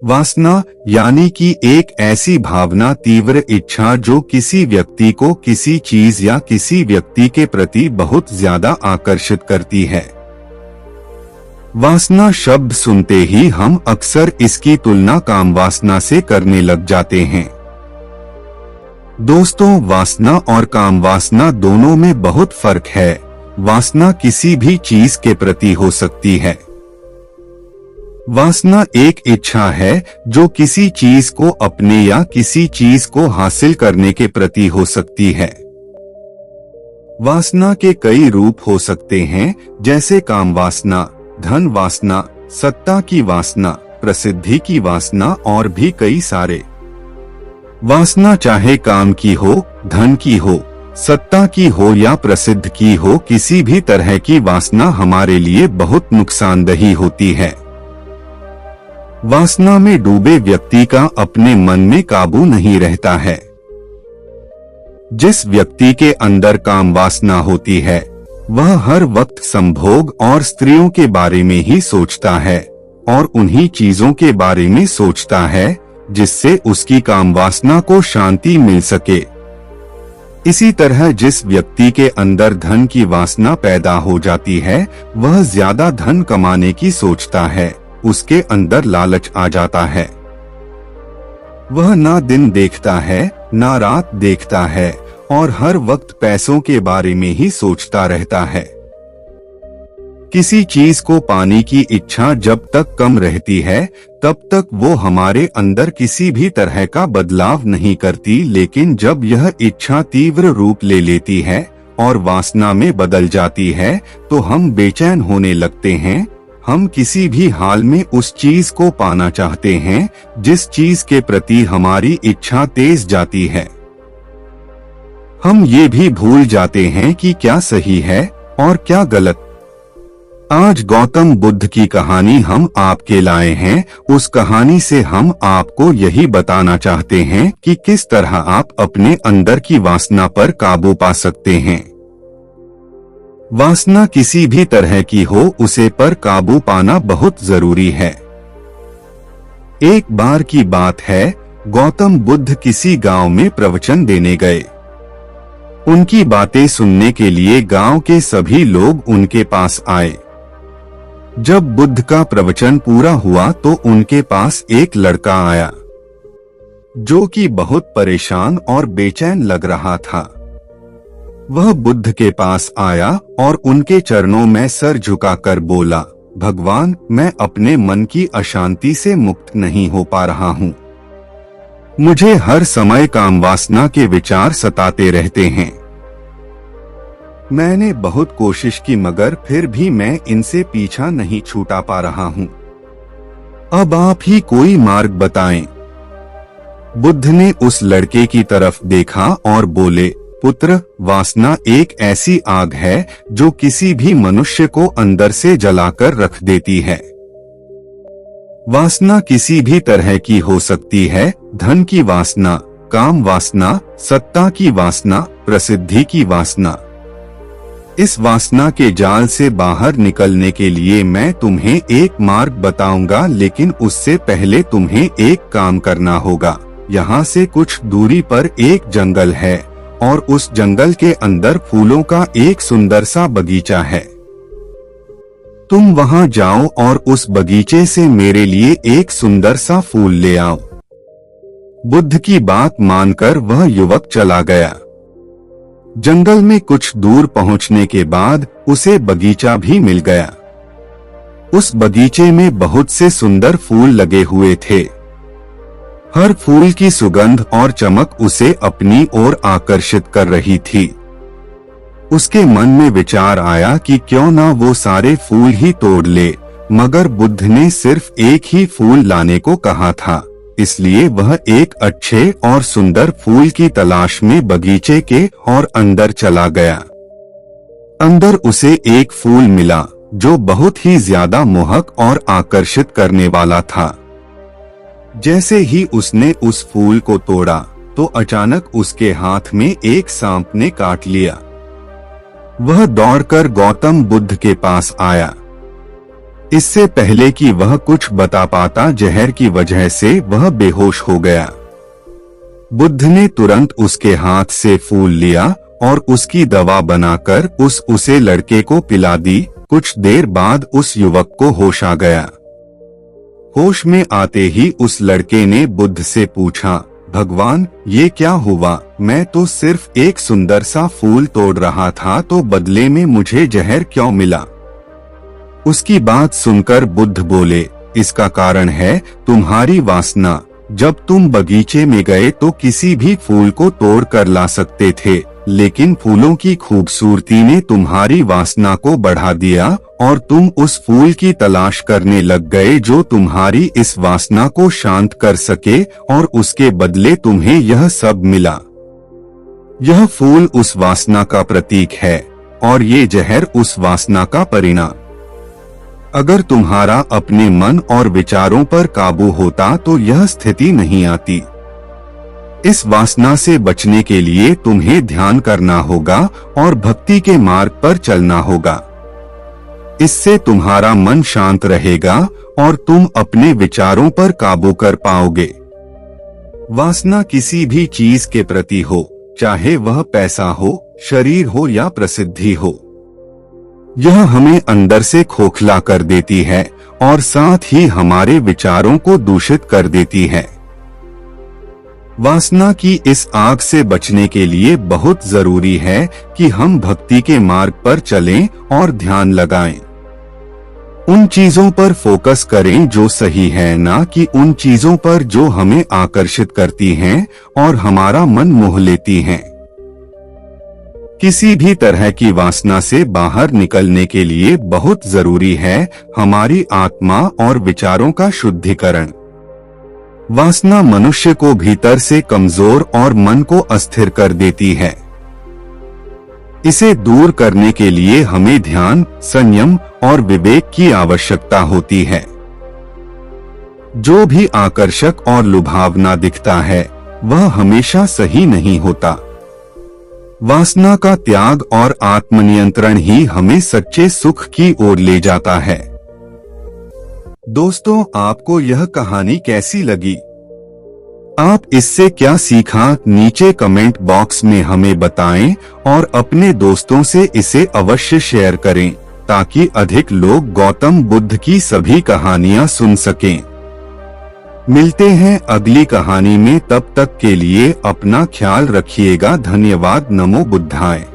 वासना यानी कि एक ऐसी भावना, तीव्र इच्छा जो किसी व्यक्ति को किसी चीज या किसी व्यक्ति के प्रति बहुत ज्यादा आकर्षित करती है। वासना शब्द सुनते ही हम अक्सर इसकी तुलना काम वासना से करने लग जाते हैं। दोस्तों, वासना और काम वासना दोनों में बहुत फर्क है। वासना किसी भी चीज के प्रति हो सकती है। वासना एक इच्छा है जो किसी चीज को अपने या किसी चीज को हासिल करने के प्रति हो सकती है। वासना के कई रूप हो सकते हैं, जैसे काम वासना, धन वासना, सत्ता की वासना, प्रसिद्धि की वासना और भी कई सारे। वासना चाहे काम की हो, धन की हो, सत्ता की हो या प्रसिद्ध की हो, किसी भी तरह की वासना हमारे लिए बहुत नुकसानदेही होती है। वासना में डूबे व्यक्ति का अपने मन में काबू नहीं रहता है। जिस व्यक्ति के अंदर काम वासना होती है वह हर वक्त संभोग और स्त्रियों के बारे में ही सोचता है और उन्हीं चीजों के बारे में सोचता है जिससे उसकी काम वासना को शांति मिल सके। इसी तरह जिस व्यक्ति के अंदर धन की वासना पैदा हो जाती है वह ज्यादा धन कमाने की सोचता है, उसके अंदर लालच आ जाता है। वह ना दिन देखता है ना रात देखता है और हर वक्त पैसों के बारे में ही सोचता रहता है। किसी चीज को पाने की इच्छा जब तक कम रहती है तब तक वो हमारे अंदर किसी भी तरह का बदलाव नहीं करती, लेकिन जब यह इच्छा तीव्र रूप ले लेती है और वासना में बदल जाती है तो हम बेचैन होने लगते हैं। हम किसी भी हाल में उस चीज को पाना चाहते हैं जिस चीज के प्रति हमारी इच्छा तेज जाती है। हम ये भी भूल जाते हैं कि क्या सही है और क्या गलत। आज गौतम बुद्ध की कहानी हम आपके लाए हैं। उस कहानी से हम आपको यही बताना चाहते हैं कि किस तरह आप अपने अंदर की वासना पर काबू पा सकते हैं। वासना किसी भी तरह की हो, उसे पर काबू पाना बहुत जरूरी है। एक बार की बात है, गौतम बुद्ध किसी गांव में प्रवचन देने गए। उनकी बातें सुनने के लिए गांव के सभी लोग उनके पास आए। जब बुद्ध का प्रवचन पूरा हुआ तो उनके पास एक लड़का आया जो कि बहुत परेशान और बेचैन लग रहा था। वह बुद्ध के पास आया और उनके चरणों में सर झुकाकर बोला, भगवान, मैं अपने मन की अशांति से मुक्त नहीं हो पा रहा हूँ। मुझे हर समय काम वासना के विचार सताते रहते हैं। मैंने बहुत कोशिश की मगर फिर भी मैं इनसे पीछा नहीं छूटा पा रहा हूँ। अब आप ही कोई मार्ग बताएं। बुद्ध ने उस लड़के की तरफ देखा और बोले, पुत्र, वासना एक ऐसी आग है जो किसी भी मनुष्य को अंदर से जलाकर रख देती है। वासना किसी भी तरह की हो सकती है, धन की वासना, काम वासना, सत्ता की वासना, प्रसिद्धि की वासना। इस वासना के जाल से बाहर निकलने के लिए मैं तुम्हें एक मार्ग बताऊंगा, लेकिन उससे पहले तुम्हें एक काम करना होगा। यहाँ से कुछ दूरी पर एक जंगल है और उस जंगल के अंदर फूलों का एक सुंदर सा बगीचा है। तुम वहां जाओ और उस बगीचे से मेरे लिए एक सुंदर सा फूल ले आओ। बुद्ध की बात मानकर वह युवक चला गया। जंगल में कुछ दूर पहुंचने के बाद उसे बगीचा भी मिल गया। उस बगीचे में बहुत से सुंदर फूल लगे हुए थे। हर फूल की सुगंध और चमक उसे अपनी ओर आकर्षित कर रही थी। उसके मन में विचार आया कि क्यों ना वो सारे फूल ही तोड़ ले, मगर बुद्ध ने सिर्फ एक ही फूल लाने को कहा था, इसलिए वह एक अच्छे और सुंदर फूल की तलाश में बगीचे के और अंदर चला गया। अंदर उसे एक फूल मिला जो बहुत ही ज्यादा मोहक और आकर्षित करने वाला था। जैसे ही उसने उस फूल को तोड़ा तो अचानक उसके हाथ में एक सांप ने काट लिया। वह दौड़कर गौतम बुद्ध के पास आया। इससे पहले कि वह कुछ बता पाता, जहर की वजह से वह बेहोश हो गया। बुद्ध ने तुरंत उसके हाथ से फूल लिया और उसकी दवा बनाकर उसे लड़के को पिला दी। कुछ देर बाद उस युवक को होश आ गया। होश में आते ही उस लड़के ने बुद्ध से पूछा, भगवान, ये क्या हुआ? मैं तो सिर्फ एक सुंदर सा फूल तोड़ रहा था, तो बदले में मुझे जहर क्यों मिला? उसकी बात सुनकर बुद्ध बोले, इसका कारण है तुम्हारी वासना। जब तुम बगीचे में गए तो किसी भी फूल को तोड़ कर ला सकते थे, लेकिन फूलों की खूबसूरती ने तुम्हारी वासना को बढ़ा दिया और तुम उस फूल की तलाश करने लग गए जो तुम्हारी इस वासना को शांत कर सके, और उसके बदले तुम्हें यह सब मिला। यह फूल उस वासना का प्रतीक है और ये जहर उस वासना का परिणाम। अगर तुम्हारा अपने मन और विचारों पर काबू होता तो यह स्थिति नहीं आती। इस वासना से बचने के लिए तुम्हें ध्यान करना होगा और भक्ति के मार्ग पर चलना होगा। इससे तुम्हारा मन शांत रहेगा और तुम अपने विचारों पर काबू कर पाओगे। वासना किसी भी चीज के प्रति हो, चाहे वह पैसा हो, शरीर हो या प्रसिद्धि हो, यह हमें अंदर से खोखला कर देती है और साथ ही हमारे विचारों को दूषित कर देती है। वासना की इस आग से बचने के लिए बहुत जरूरी है कि हम भक्ति के मार्ग पर चलें और ध्यान लगाएं। उन चीजों पर फोकस करें जो सही है, ना कि उन चीजों पर जो हमें आकर्षित करती हैं और हमारा मन मोह लेती हैं। किसी भी तरह की वासना से बाहर निकलने के लिए बहुत जरूरी है हमारी आत्मा और विचारों का शुद्धिकरण। वासना मनुष्य को भीतर से कमजोर और मन को अस्थिर कर देती है। इसे दूर करने के लिए हमें ध्यान, संयम और विवेक की आवश्यकता होती है। जो भी आकर्षक और लुभावना दिखता है वह हमेशा सही नहीं होता। वासना का त्याग और आत्मनियंत्रण ही हमें सच्चे सुख की ओर ले जाता है। दोस्तों, आपको यह कहानी कैसी लगी? आप इससे क्या सीखा? नीचे कमेंट बॉक्स में हमें बताएं और अपने दोस्तों से इसे अवश्य शेयर करें ताकि अधिक लोग गौतम बुद्ध की सभी कहानियां सुन सकें। मिलते हैं अगली कहानी में, तब तक के लिए अपना ख्याल रखिएगा। धन्यवाद। नमो बुद्धाय।